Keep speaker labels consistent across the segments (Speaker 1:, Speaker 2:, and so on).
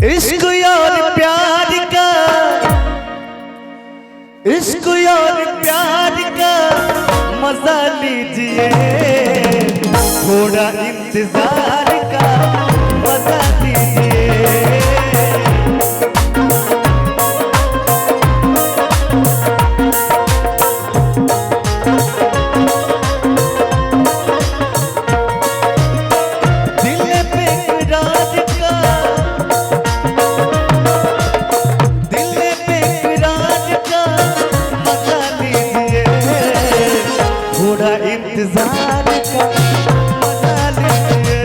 Speaker 1: इश्क यार प्यार का, इश्क यार प्यार का मजा लीजिए, थोड़ा इंतजार का मजा लीजिए। इंतजार का मजा लीजिए।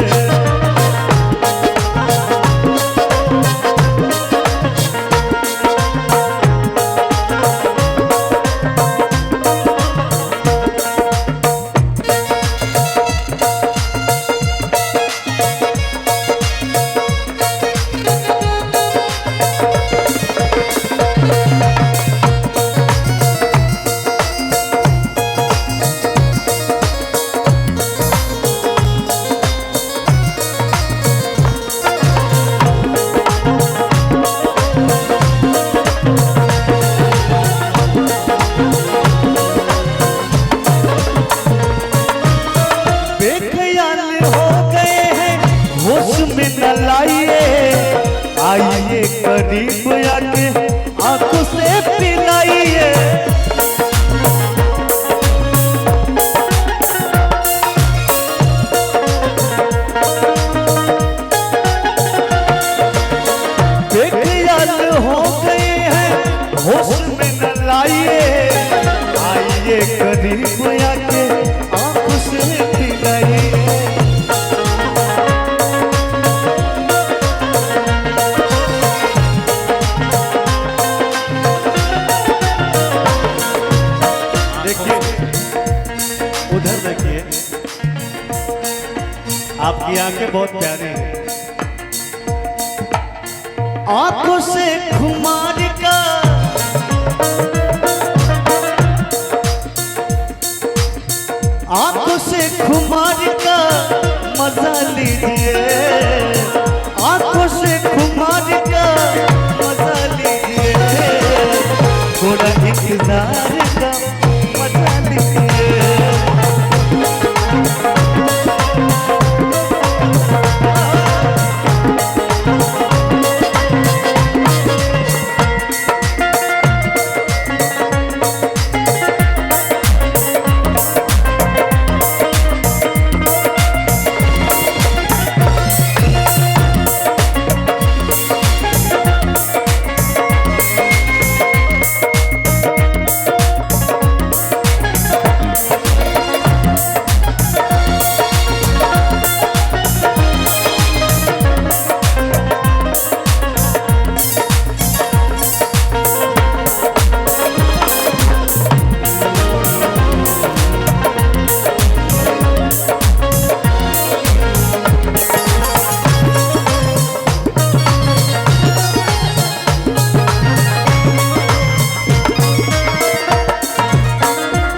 Speaker 1: आइए करीब आके आंखों से पिलाइए, बेख्याल हो गए हैं होश में न लाइए। आइए करीब आके आंखों से पिलाइए। उधर देखिए, आपकी आंखें बहुत प्यारी हैं। आंखों से खुमार का, आंखों से खुमार का मजा लीजिए, आंखों से खुमार का मजा लीजिए, थोड़ा इंतजार का मजा लीजिए।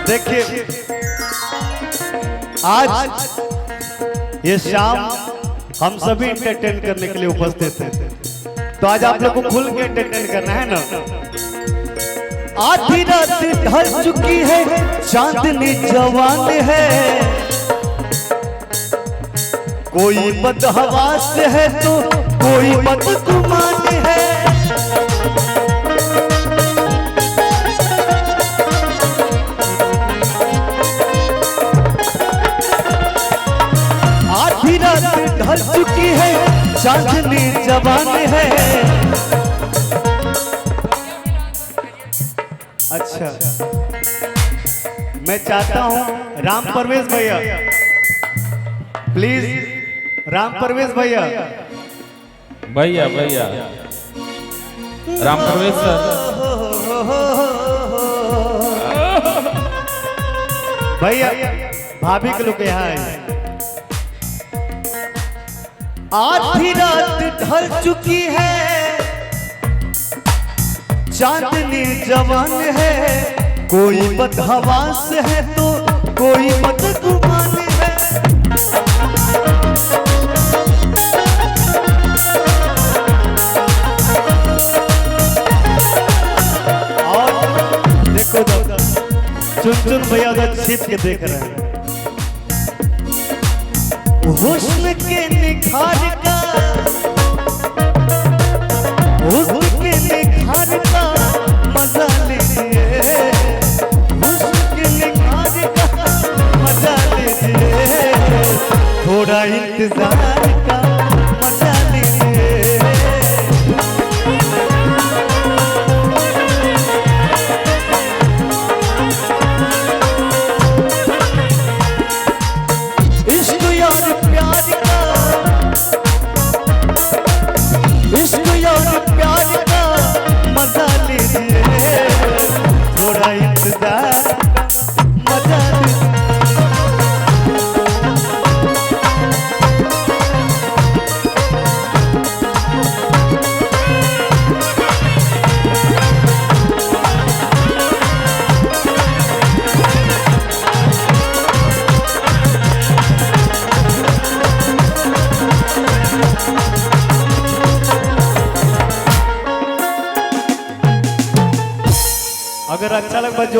Speaker 1: देखिए, आज ये शाम हम सभी एंटरटेन करने के लिए उपस्थित हैं, तो आज आप लोग को खुल के एंटरटेन करना है ना। आधी रात ढल चुकी है, चांदनी जवान है, कोई बदहवास है तो कोई बदगुमान है। ढल चुकी है, चांदनी जवान है। अच्छा, मैं चाहता हूं राम परवेश भैया, प्लीज राम परवेश भैया,
Speaker 2: भैया भैया राम परवेश सर,
Speaker 1: भैया भाभी के लोग यहाँ आए। आधी रात ढल चुकी है, चांदनी जवान है, कोई बदहवास है तो कोई बदगुमान है। चुन चुन भैया उधर छिप के देख रहे हैं। हुस्न के निखार का, हुस्न के निखार का मजा लीजिए, हुस्न के निखार का मजा लीजिए, थोड़ा इंतजार का मजा लीजिए। इश्क यार प्यार का, इश्क यार प्यार का मजा लीजिए, थोड़ा इंतजार मजा लीजिए। अगर अच्छा लगा जो